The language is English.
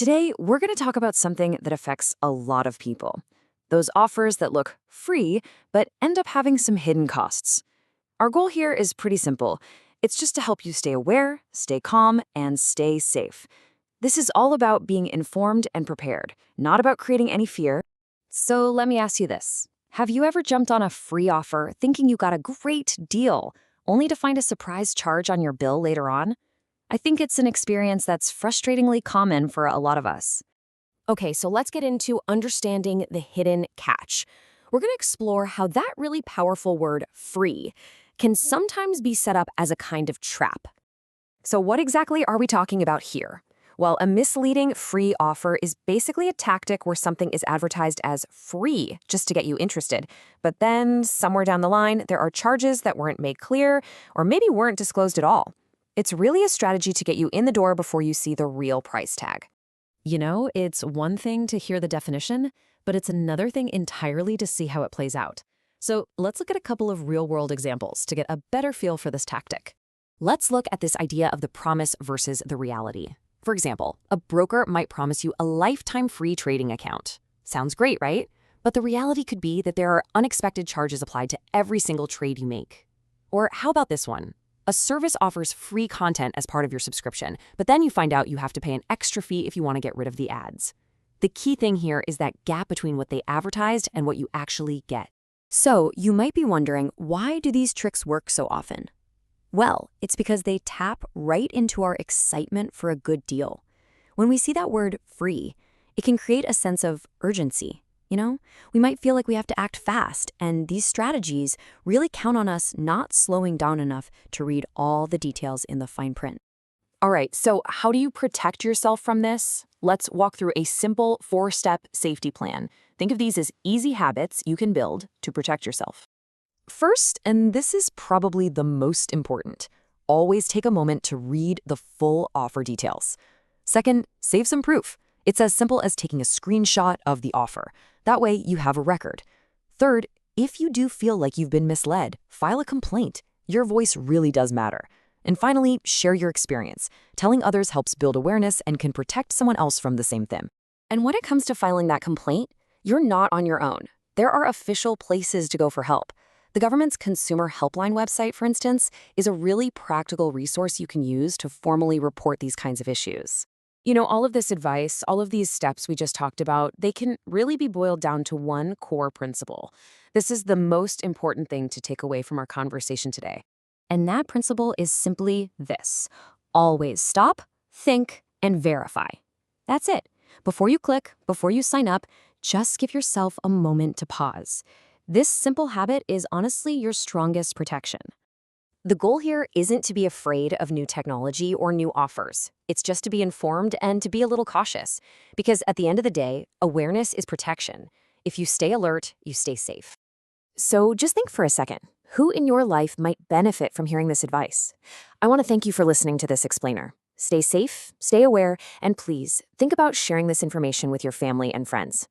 Today, we're going to talk about something that affects a lot of people. Those offers that look free, but end up having some hidden costs. Our goal here is pretty simple. It's just to help you stay aware, stay calm, and stay safe. This is all about being informed and prepared, not about creating any fear. So let me ask you this. Have you ever jumped on a free offer thinking you got a great deal, only to find a surprise charge on your bill later on? I think it's an experience that's frustratingly common for a lot of us. Okay, so let's get into understanding the hidden catch. We're going to explore how that really powerful word, free, can sometimes be set up as a kind of trap. So what exactly are we talking about here? Well, a misleading free offer is basically a tactic where something is advertised as free just to get you interested. But then, somewhere down the line, there are charges that weren't made clear or maybe weren't disclosed at all. It's really a strategy to get you in the door before you see the real price tag. You know, it's one thing to hear the definition, but it's another thing entirely to see how it plays out. So let's look at a couple of real-world examples to get a better feel for this tactic. Let's look at this idea of the promise versus the reality. For example, a broker might promise you a lifetime free trading account. Sounds great, right? But the reality could be that there are unexpected charges applied to every single trade you make. Or how about this one? A service offers free content as part of your subscription, but then you find out you have to pay an extra fee if you want to get rid of the ads. The key thing here is that gap between what they advertised and what you actually get. So you might be wondering, why do these tricks work so often? Well, it's because they tap right into our excitement for a good deal. When we see that word free, it can create a sense of urgency. We might feel like we have to act fast, and these strategies really count on us not slowing down enough to read all the details in the fine print. All right, so how do you protect yourself from this? Let's walk through a simple 4-step safety plan. Think of these as easy habits you can build to protect yourself. First, and this is probably the most important, always take a moment to read the full offer details. Second, save some proof. It's as simple as taking a screenshot of the offer. That way, you have a record. Third, if you do feel like you've been misled, file a complaint. Your voice really does matter. And finally, share your experience. Telling others helps build awareness and can protect someone else from the same thing. And when it comes to filing that complaint, you're not on your own. There are official places to go for help. The government's consumer helpline website, for instance, is a really practical resource you can use to formally report these kinds of issues. All of this advice, all of these steps we just talked about, they can really be boiled down to one core principle. This is the most important thing to take away from our conversation today. And that principle is simply this: always stop, think, and verify. That's it. Before you click, before you sign up, just give yourself a moment to pause. This simple habit is honestly your strongest protection. The goal here isn't to be afraid of new technology or new offers. It's just to be informed and to be a little cautious. Because at the end of the day, awareness is protection. If you stay alert, you stay safe. So just think for a second. Who in your life might benefit from hearing this advice? I want to thank you for listening to this explainer. Stay safe, stay aware, and please think about sharing this information with your family and friends.